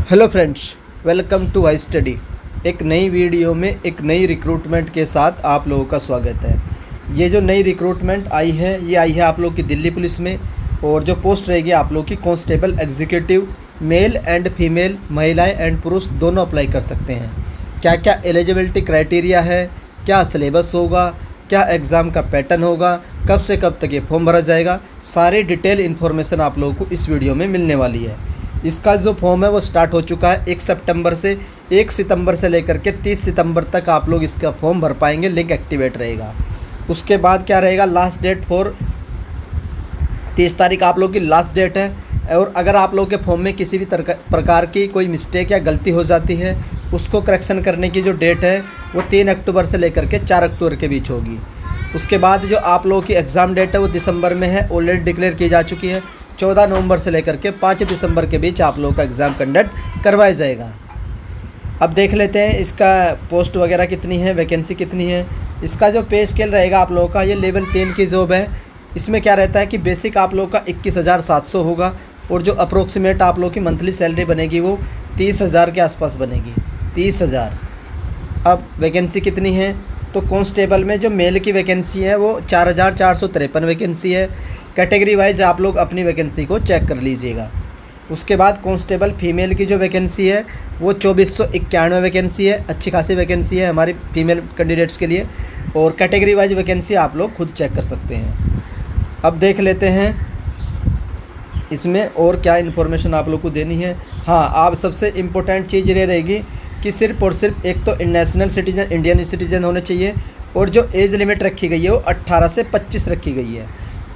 Hello friends, welcome to I study. एक नई video में एक नई रिक्रूटमेंट के साथ आप लोगों का स्वागत है। ये जो नई रिक्रूटमेंट आई है ये आई है आप लोग की दिल्ली पुलिस में, और जो पोस्ट रहेगी आप लोग की constable executive. Male and female, महिलाएं एंड पुरुष दोनों अप्लाई कर सकते हैं। क्या क्या एलिजिबिलिटी क्राइटेरिया है, क्या सिलेबस होगा, क्या एग्ज़ाम का पैटर्न होगा, कब से कब तक ये फॉर्म भरा जाएगा, सारी डिटेल इन्फॉर्मेशन आप लोगों को इस वीडियो में मिलने वाली है। इसका जो फॉर्म है वो स्टार्ट हो चुका है 1 सितंबर से। 1 सितंबर से लेकर के 30 सितंबर तक आप लोग इसका फॉर्म भर पाएंगे, लिंक एक्टिवेट रहेगा। उसके बाद क्या रहेगा, लास्ट डेट फॉर 30 तारीख आप लोग की लास्ट डेट है। और अगर आप लोग के फॉर्म में किसी भी प्रकार की कोई मिस्टेक या गलती हो जाती है, उसको करेक्शन करने की जो डेट है वो 3 अक्टूबर से लेकर के 4 अक्टूबर के बीच होगी। उसके बाद जो आप लोगों की एग्ज़ाम डेट है वो दिसंबर में है, ऑलरेडी डिक्लेयर की जा चुकी है। 14 नवंबर से लेकर के 5 दिसंबर के बीच आप लोगों का एग्ज़ाम कंडक्ट करवाया जाएगा। अब देख लेते हैं इसका पोस्ट वगैरह कितनी है, वैकेंसी कितनी है। इसका जो पे स्केल रहेगा आप लोगों का, ये लेवल 3 की जॉब है। इसमें क्या रहता है कि बेसिक आप लोगों का 21,700 होगा, और जो अप्रोक्सीमेट आप लोगों की मंथली सैलरी बनेगी वो 30,000 के आसपास बनेगी, 30,000। अब वैकेंसी कितनी है, तो कांस्टेबल में जो मेल की वैकेंसी है वो 4,453 वैकेंसी है। कैटेगरी वाइज आप लोग अपनी वैकेंसी को चेक कर लीजिएगा। उसके बाद कांस्टेबल फीमेल की जो वैकेंसी है वो 2491 वैकेंसी है। अच्छी खासी वैकेंसी है हमारी फीमेल कैंडिडेट्स के लिए, और कैटेगरी वाइज वैकेंसी आप लोग खुद चेक कर सकते हैं। अब देख लेते हैं इसमें और क्या इन्फॉर्मेशन आप लोग को देनी है। हाँ, आप सबसे इम्पोर्टेंट चीज़ ये रहेगी कि सिर्फ और सिर्फ एक तो नेशनल सिटीजन, इंडियन सिटीजन होने चाहिए, और जो एज लिमिट रखी गई है वो 18 से 25 रखी गई है।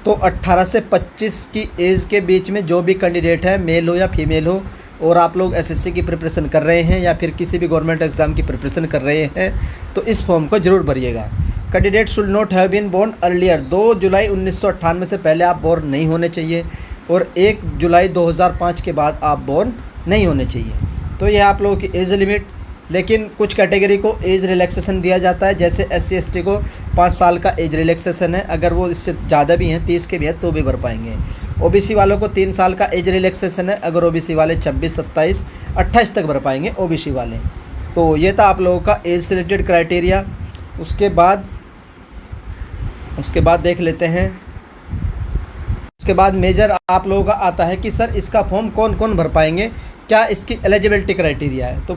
तो 18 से 25 की एज के बीच में जो भी कैंडिडेट है, मेल हो या फीमेल हो, और आप लोग एसएससी की प्रिपरेशन कर रहे हैं या फिर किसी भी गवर्नमेंट एग्जाम की प्रिपरेशन कर रहे हैं, तो इस फॉर्म को ज़रूर भरिएगा। Candidate should not have been born earlier, 2 जुलाई 1998 से पहले आप बोर्न नहीं होने चाहिए, और 1 जुलाई 2005 के बाद आप बोर्न नहीं होने चाहिए। तो ये आप लोगों की एज लिमिट। लेकिन कुछ कैटेगरी को एज रिलैक्सेशन दिया जाता है, जैसे SC ST को 5 साल का एज रिलैक्सेशन है। अगर वो इससे ज़्यादा भी हैं, 30 के भी हैं, तो भी भर पाएंगे। OBC वालों को 3 साल का एज रिलैक्सेशन है। अगर OBC वाले 26, 27, 28 तक भर पाएंगे OBC वाले। तो ये था आप लोगों का एज से रिलेटेड क्राइटेरिया। उसके बाद देख लेते हैं। उसके बाद मेजर आप लोगों का आता है कि सर इसका फॉर्म कौन कौन भर पाएंगे, क्या इसकी एलिजिबिलिटी क्राइटेरिया है, तो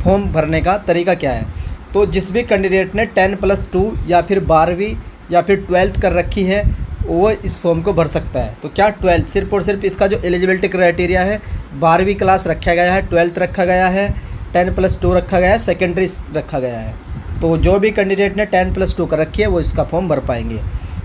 फॉर्म भरने का तरीका क्या है। तो जिस भी कैंडिडेट ने 10+2 या फिर 12वीं या फिर 12th कर रखी है वो इस फॉर्म को भर सकता है। तो क्या 12th, सिर्फ और सिर्फ इसका जो एलिजिबिलिटी क्राइटेरिया है 12वीं क्लास रखा गया है, 12th रखा गया है, 10+2 रखा गया है, सेकेंडरी रखा गया है। तो जो भी कैंडिडेट ने 10+2 कर रखी है वो इसका फॉर्म भर पाएंगे।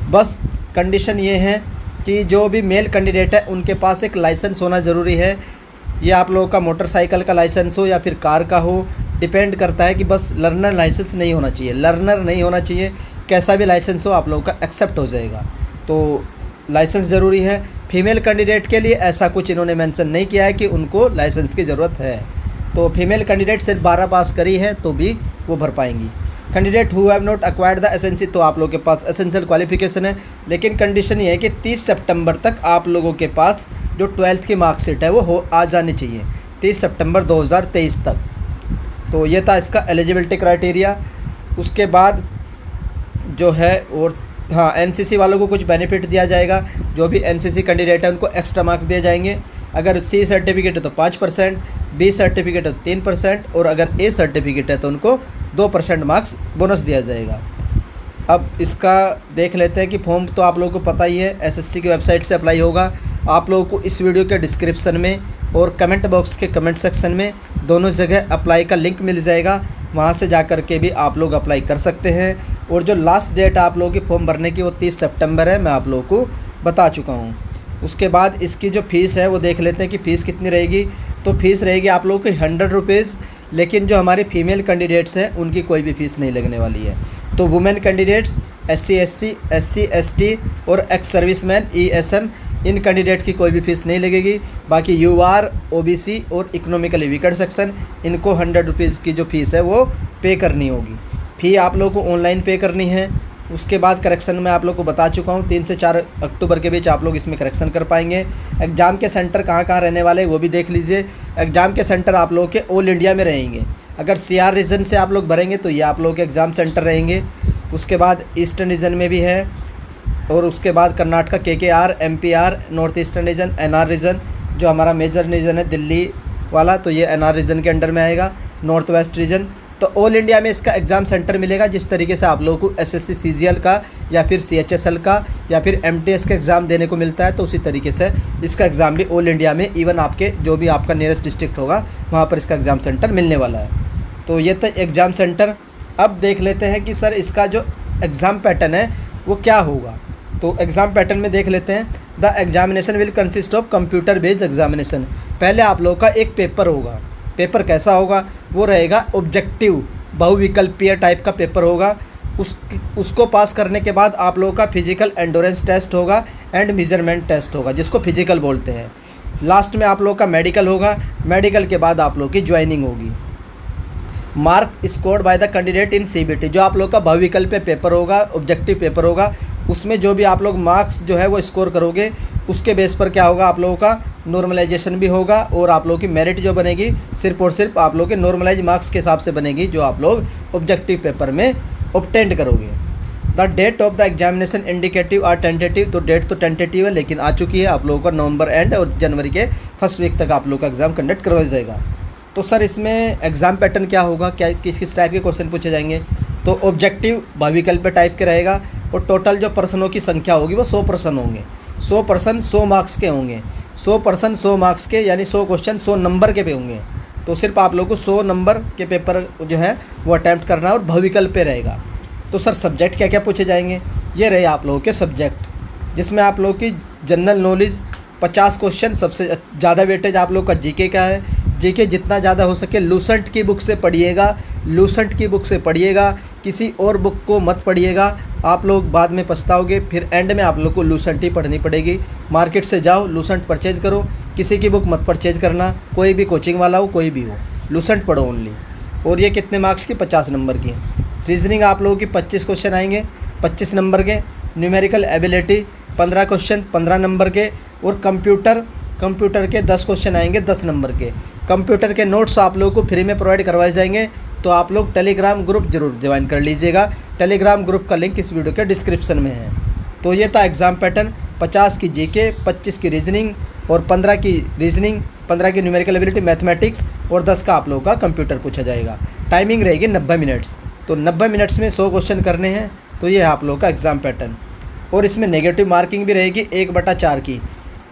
बस कंडीशन ये है कि जो भी मेल कैंडिडेट है उनके पास एक लाइसेंस होना ज़रूरी है। ये आप लोगों का मोटरसाइकिल का लाइसेंस हो या फिर कार का हो, डिपेंड करता है कि बस लर्नर लाइसेंस नहीं होना चाहिए, लर्नर नहीं होना चाहिए। कैसा भी लाइसेंस हो आप लोगों का एक्सेप्ट हो जाएगा। तो लाइसेंस ज़रूरी है। फीमेल कैंडिडेट के लिए ऐसा कुछ इन्होंने मेंशन नहीं किया है कि उनको लाइसेंस की ज़रूरत है। तो फीमेल कैंडिडेट सिर्फ 12 पास करी है तो भी वो भर पाएंगी। Candidate who have not acquired the एसेंसी, तो आप लोगों के पास एसेंशियल क्वालिफिकेशन है, लेकिन कंडीशन ये है कि 30 सितंबर तक आप लोगों के पास जो 12th की मार्कशीट है वो आ जानी चाहिए, 30 सितंबर 2023 तक। तो ये था इसका एलिजिबिलिटी क्राइटेरिया। उसके बाद जो है, और हाँ, NCC वालों को कुछ बेनिफिट दिया जाएगा। जो भी NCC कैंडिडेट है उनको एक्स्ट्रा मार्क्स दिए जाएंगे। अगर C सर्टिफिकेट है तो 5%, B सर्टिफिकेट है तो 3%, और अगर A सर्टिफिकेट है तो उनको 2% मार्क्स बोनस दिया जाएगा। अब इसका देख लेते हैं कि फॉर्म तो आप लोगों को पता ही है, SSC की वेबसाइट से अप्लाई होगा। आप लोगों को इस वीडियो के डिस्क्रिप्शन में और कमेंट बॉक्स के कमेंट सेक्शन में दोनों जगह अप्लाई का लिंक मिल जाएगा, वहां से जा कर के भी आप लोग अप्लाई कर सकते हैं। और जो लास्ट डेट आप लोगों की फॉर्म भरने की वो 30 सितंबर है, मैं आप लोगों को बता चुका हूँ। उसके बाद इसकी जो फ़ीस है वो देख लेते हैं कि फ़ीस कितनी रहेगी। तो फीस रहेगी आप लोगों की 100 रुपीज़, लेकिन जो हमारे फीमेल कैंडिडेट्स हैं उनकी कोई भी फ़ीस नहीं लगने वाली है। तो वुमेन कैंडिडेट्स, SC ST और एक्स सर्विसमैन ESM, इन कैंडिडेट की कोई भी फ़ीस नहीं लगेगी। बाकी UR, OBC और इकोनॉमिकली वीकर सेक्शन, इनको 100 रुपीज़ की जो फ़ीस है वो पे करनी होगी। फ़ी आप लोगों को ऑनलाइन पे करनी है। उसके बाद करेक्शन में आप लोग को बता चुका हूँ 3 से 4 अक्टूबर के बीच आप लोग इसमें करेक्शन कर पाएंगे। एग्ज़ाम के सेंटर कहाँ कहाँ रहने वाले हैं वो भी देख लीजिए। एग्ज़ाम के सेंटर आप लोगों के ऑल इंडिया में रहेंगे। अगर CR रीजन से आप लोग भरेंगे तो ये आप लोगों के एग्ज़ाम सेंटर रहेंगे। उसके बाद ईस्टर्न रीजन में भी है, और उसके बाद Karnataka KKR, MPR, north eastern region, NR region जो हमारा मेजर रीजन है दिल्ली वाला, तो ये NR रीजन के अंडर में आएगा। नॉर्थ वेस्ट रीजन, तो ऑल इंडिया में इसका एग्ज़ाम सेंटर मिलेगा। जिस तरीके से आप लोगों को SSC CGL का या फिर CHSL का या फिर MTS का एग्ज़ाम देने को मिलता है, तो उसी तरीके से इसका एग्ज़ाम भी ऑल इंडिया में, इवन आपके जो भी आपका नियरेस्ट डिस्ट्रिक्ट होगा वहाँ पर इसका एग्ज़ाम सेंटर मिलने वाला है। तो ये था एग्ज़ाम सेंटर। अब देख लेते हैं कि सर इसका जो एग्ज़ाम पैटर्न है वो क्या होगा। तो एग्ज़ाम पैटर्न में देख लेते हैं। The examination will consist of computer based examination. पहले आप लोगों का एक पेपर होगा। पेपर कैसा होगा, वो रहेगा ऑब्जेक्टिव, बहुविकल्पीय टाइप का पेपर होगा। उसको पास करने के बाद आप लोगों का फिजिकल एंडोरेंस टेस्ट होगा एंड मेजरमेंट टेस्ट होगा, जिसको फिजिकल बोलते हैं। लास्ट में आप लोगों का मेडिकल होगा। मेडिकल के बाद आप लोगों की ज्वाइनिंग होगी। Mark scored by the candidate in CBT, जो आप लोग का बहुविकल्पीय पेपर होगा, ऑब्जेक्टिव पेपर होगा, उसमें जो भी आप लोग मार्क्स जो है वो स्कोर करोगे, उसके बेस पर क्या होगा, आप लोगों का नॉर्मलाइजेशन भी होगा, और आप लोगों की मेरिट जो बनेगी सिर्फ और सिर्फ आप लोगों के नॉर्मलाइज मार्क्स के हिसाब से बनेगी, जो आप लोग ऑब्जेक्टिव पेपर में ऑब्टेंड करोगे। The date of the examination indicative और टेंटेटिव, तो डेट तो टेंटेटिव है लेकिन आ चुकी है। आप लोगों का नवंबर एंड और जनवरी के फर्स्ट वीक तक आप लोगों का एग्ज़ाम कंडक्ट करवाया जाएगा। तो सर इसमें एग्ज़ाम पैटर्न क्या होगा, क्या किस टाइप के क्वेश्चन पूछे जाएंगे। तो ऑब्जेक्टिव बहुविकल्प टाइप के रहेगा, और टोटल जो पर्सनों की संख्या होगी वो 100 पर्सन होंगे। 100 पर्सन 100 मार्क्स के होंगे। 100 पर्सन 100 मार्क्स के, यानी 100 क्वेश्चन 100 नंबर के पे होंगे। तो सिर्फ आप लोगों को 100 नंबर के पेपर जो है वो अटैम्प्ट करना है, और बहुविकल्प पे रहेगा। तो सर सब्जेक्ट क्या क्या पूछे जाएंगे, ये रहे आप लोगों के सब्जेक्ट, जिसमें आप लोगों की जनरल नॉलेज 50 क्वेश्चन, सबसे ज़्यादा वेटेज आप लोग का जीके का है। जीके जितना ज़्यादा हो सके लूसेंट की बुक से पढ़िएगा, लूसेंट की बुक से पढ़िएगा, किसी और बुक को मत पढ़िएगा। आप लोग बाद में पछताओगे, फिर एंड में आप लोग को लूसेंट ही पढ़नी पड़ेगी। मार्केट से जाओ, लूसेंट परचेज करो, किसी की बुक मत परचेज करना, कोई भी कोचिंग वाला हो, कोई भी हो, लूसेंट पढ़ो ओनली। और ये कितने मार्क्स की, 50 नंबर की। रीजनिंग आप लोगों की 25 क्वेश्चन आएंगे, 25 नंबर के। न्यूमेरिकल एबिलिटी 15 क्वेश्चन, 15 नंबर के। और कंप्यूटर के 10 क्वेश्चन आएंगे, 10 नंबर के। कंप्यूटर के नोट्स आप लोगों को फ्री में प्रोवाइड करवाए जाएंगे, तो आप लोग टेलीग्राम ग्रुप जरूर ज्वाइन कर लीजिएगा। टेलीग्राम ग्रुप का लिंक इस वीडियो के डिस्क्रिप्शन में है। तो ये था एग्ज़ाम पैटर्न। 50 की जीके, 25 की रीजनिंग, और 15 की रीजनिंग, 15 की न्यूमेरिकल एबिलिटी मैथमेटिक्स, और 10 का आप लोगों का कंप्यूटर पूछा जाएगा। टाइमिंग रहेगी 90 मिनट्स। तो 90 मिनट्स में 100 क्वेश्चन करने हैं। तो ये है आप लोगों का एग्ज़ाम पैटर्न। और इसमें नेगेटिव मार्किंग भी रहेगी 1/4 की।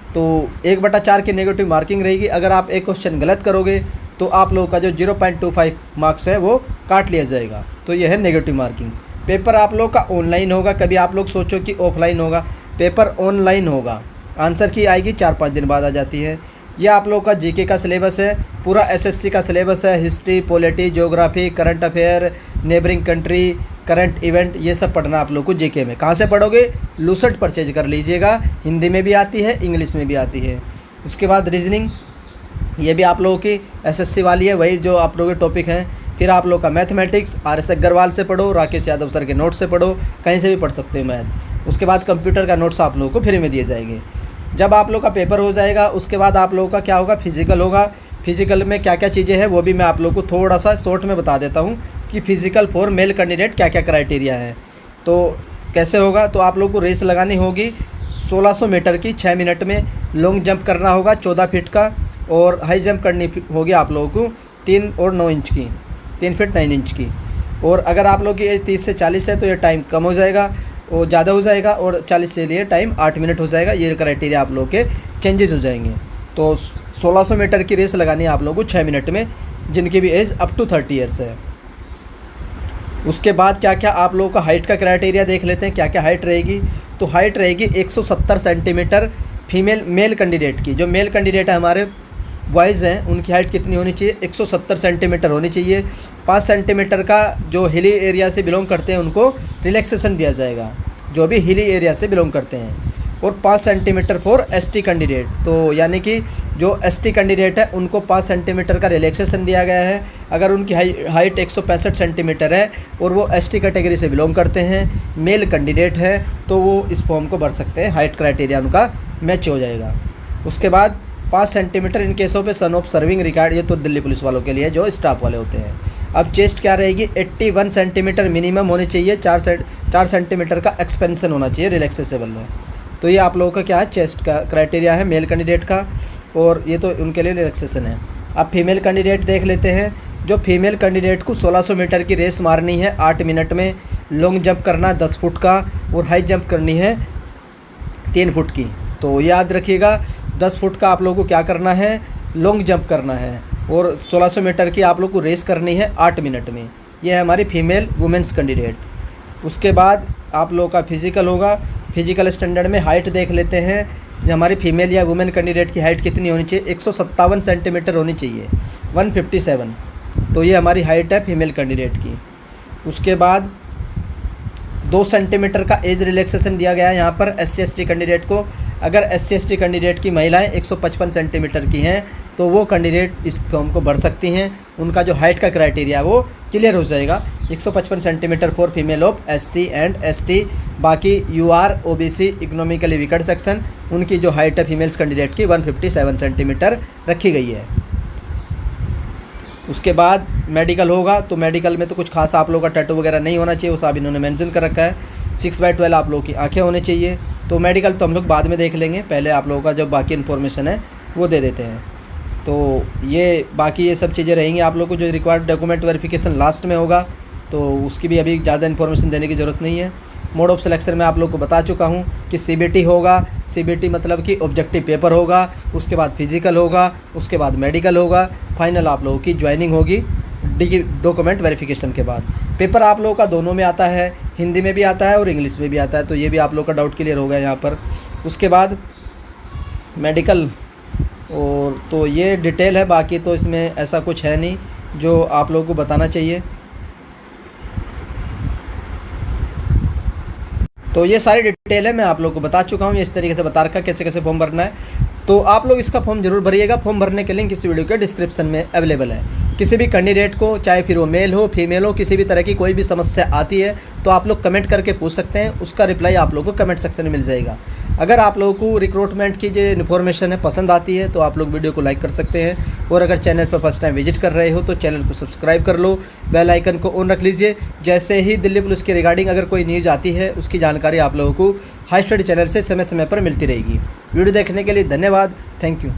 तो 1/4 की नेगेटिव मार्किंग रहेगी। अगर आप एक क्वेश्चन गलत करोगे तो आप लोगों का जो 0.25 मार्क्स है वो काट लिया जाएगा। तो ये है नेगेटिव मार्किंग। पेपर आप लोग का ऑनलाइन होगा। कभी आप लोग सोचो कि ऑफलाइन होगा, पेपर ऑनलाइन होगा। आंसर की आएगी 4-5 दिन बाद आ जाती है। यह आप लोग का जीके का सिलेबस है, पूरा SSC का सिलेबस है। History, polity, geography, current affair, neighbouring country, current event, ये सब पढ़ना आप लोग को जीके में। कहाँ से पढ़ोगे, लूसेंट परचेज कर लीजिएगा। हिंदी में भी आती है, इंग्लिश में भी आती है। उसके बाद रीजनिंग, ये भी आप लोगों की SSC वाली है, वही जो आप लोगों के टॉपिक हैं। फिर आप लोग का मैथमेटिक्स RS अग्रवाल से पढ़ो, राकेश यादव सर के नोट से पढ़ो, कहीं से भी पढ़ सकते हो मैथ। उसके बाद कंप्यूटर का नोट्स आप लोगों को फ्री में दिए जाएंगे। जब आप लोग का पेपर हो जाएगा उसके बाद आप लोगों का क्या होगा, फिजिकल होगा। फिजिकल में क्या क्या चीज़ें हैं वो भी मैं आप लोगों को थोड़ा सा शॉर्ट में बता देता हूँ कि फिजिकल फॉर मेल कैंडिडेट क्या क्या क्राइटेरिया है। तो कैसे होगा, तो आप लोग को रेस लगानी होगी 1600 मीटर की 6 मिनट में। लॉन्ग जंप करना होगा 14 फीट का, और हाई जंप करनी होगी आप लोगों को 3 और 9 इंच की, 3 फीट 9 इंच की। और अगर आप लोग की एज 30 से 40 है तो ये टाइम कम हो जाएगा और ज़्यादा हो जाएगा, और 40 से लिए टाइम 8 मिनट हो जाएगा। ये क्राइटेरिया आप लोग के चेंजेस हो जाएंगे। तो 1600 मीटर की रेस लगानी है आप लोगों को 6 मिनट में, जिनकी भी एज अप टू 30 ईयर्स है। उसके बाद क्या क्या आप लोगों का हाइट का क्राइटेरिया देख लेते हैं, क्या क्या हाइट रहेगी। तो हाइट रहेगी 170 सेंटीमीटर फीमेल मेल कैंडिडेट की। जो मेल कैंडिडेट है हमारे बॉयज़ हैं उनकी हाइट कितनी होनी चाहिए, 170 सेंटीमीटर होनी चाहिए। 5 सेंटीमीटर का जो हिली एरिया से बिलोंग करते हैं उनको रिलैक्सेशन दिया जाएगा, जो भी हिली एरिया से बिलोंग करते हैं। और 5 सेंटीमीटर फॉर एसटी कैंडिडेट। तो यानी कि जो एसटी कैंडिडेट है उनको 5 सेंटीमीटर का रिलैक्सेशन दिया गया है। अगर उनकी हाइट 165 सेंटीमीटर है और वो एसटी कैटेगरी से बिलोंग करते हैं, मेल कैंडिडेट है, तो वो इस फॉर्म को भर सकते हैं। हाइट क्राइटेरिया उनका मैच हो जाएगा। उसके बाद 5 सेंटीमीटर इन केसों पे सन ऑफ सर्विंग रिकॉर्ड, ये तो दिल्ली पुलिस वालों के लिए जो स्टाफ वाले होते हैं। अब चेस्ट क्या रहेगी, 81 सेंटीमीटर मिनिमम होनी चाहिए, 4 सेंटीमीटर का एक्सपेंशन होना चाहिए रिलैक्सेबल में। तो ये आप लोगों का क्या है, चेस्ट का क्राइटेरिया है मेल कैंडिडेट का, और ये तो उनके लिए रिलैक्सेशन है। अब फीमेल कैंडिडेट देख लेते हैं। जो फीमेल कैंडिडेट को 1600 मीटर की रेस मारनी है 8 मिनट में, लॉन्ग जंप करना 10 फुट का, और हाई जंप करनी है 3 फुट की। तो याद रखिएगा 10 फुट का आप लोगों को क्या करना है, लॉन्ग जंप करना है, और 1600 मीटर की आप लोग को रेस करनी है 8 मिनट में। ये है हमारी फीमेल वुमेंस कैंडिडेट। उसके बाद आप लोगों का फिजिकल होगा। फिजिकल स्टैंडर्ड में हाइट देख लेते हैं। जो हमारी फीमेल या वुमेन कैंडिडेट की हाइट कितनी होनी चाहिए, 157 सेंटीमीटर होनी चाहिए, 157। तो ये हमारी हाइट है फीमेल कैंडिडेट की। उसके बाद 2 सेंटीमीटर का एज रिलैक्सेशन दिया गया है यहाँ पर SC/ST कैंडिडेट को। अगर SC/ST कैंडिडेट की महिलाएं 155 सेंटीमीटर की हैं तो वो कैंडिडेट इस फॉर्म को भर सकती हैं। उनका जो हाइट का क्राइटेरिया वो क्लियर हो जाएगा। 155 centimetre for female of SC and ST। बाकी UR OBC economically weaker section, उनकी जो हाइट है फीमेल्स कैंडिडेट की 157 सेंटीमीटर रखी गई है। उसके बाद मेडिकल होगा। तो मेडिकल में तो कुछ खास आप लोगों का टैटू वगैरह नहीं होना चाहिए, वो सब इन्होंने मेंशन कर रखा है। 6/12 आप लोगों की आंखें होनी चाहिए। तो मेडिकल तो हम लोग बाद में देख लेंगे, पहले आप लोगों का जो बाकी इन्फॉर्मेशन है वो दे देते हैं। तो ये बाकी ये सब चीज़ें रहेंगी। आप लोग को जो रिक्वायर्ड डॉक्यूमेंट वेरिफिकेशन लास्ट में होगा, तो उसकी भी अभी ज़्यादा इन्फॉर्मेशन देने की ज़रूरत नहीं है। मोड ऑफ सिलेक्शन में आप लोग को बता चुका हूँ कि CBT होगा। CBT मतलब कि ऑब्जेक्टिव पेपर होगा, उसके बाद फिजिकल होगा, उसके बाद मेडिकल होगा, फाइनल आप लोगों की ज्वाइनिंग होगी डॉक्यूमेंट वेरिफिकेशन के बाद। पेपर आप लोगों का दोनों में आता है, हिंदी में भी आता है और इंग्लिश में भी आता है। तो ये भी आप लोग का डाउट क्लियर होगा यहाँ पर। उसके बाद मेडिकल, और तो ये डिटेल है, बाकी तो इसमें ऐसा कुछ है नहीं जो आप लोगों को बताना चाहिए। तो ये सारी डिटेल है, मैं आप लोगों को बता चुका हूँ। ये इस तरीके से बता रखा कैसे कैसे फॉर्म भरना है। तो आप लोग इसका फॉर्म जरूर भरिएगा। फॉर्म भरने के लिंक इस वीडियो के डिस्क्रिप्शन में अवेलेबल है। किसी भी कैंडिडेट को, चाहे फिर वो मेल हो फीमेल हो, किसी भी तरह की कोई भी समस्या आती है तो आप लोग कमेंट करके पूछ सकते हैं। उसका रिप्लाई आप लोगों को कमेंट सेक्शन में मिल जाएगा। अगर आप लोगों को रिक्रूटमेंट की जो इन्फॉर्मेशन है पसंद आती है तो आप लोग वीडियो को लाइक कर सकते हैं, और अगर चैनल पर फर्स्ट टाइम विजिट कर रहे हो तो चैनल को सब्सक्राइब कर लो, बेल आइकन को ऑन रख लीजिए। जैसे ही दिल्ली पुलिस के रिगार्डिंग अगर कोई न्यूज़ आती है उसकी जानकारी आप लोगों को हाई स्टडी चैनल से समय समय पर मिलती रहेगी। वीडियो देखने के लिए धन्यवाद। Thank you.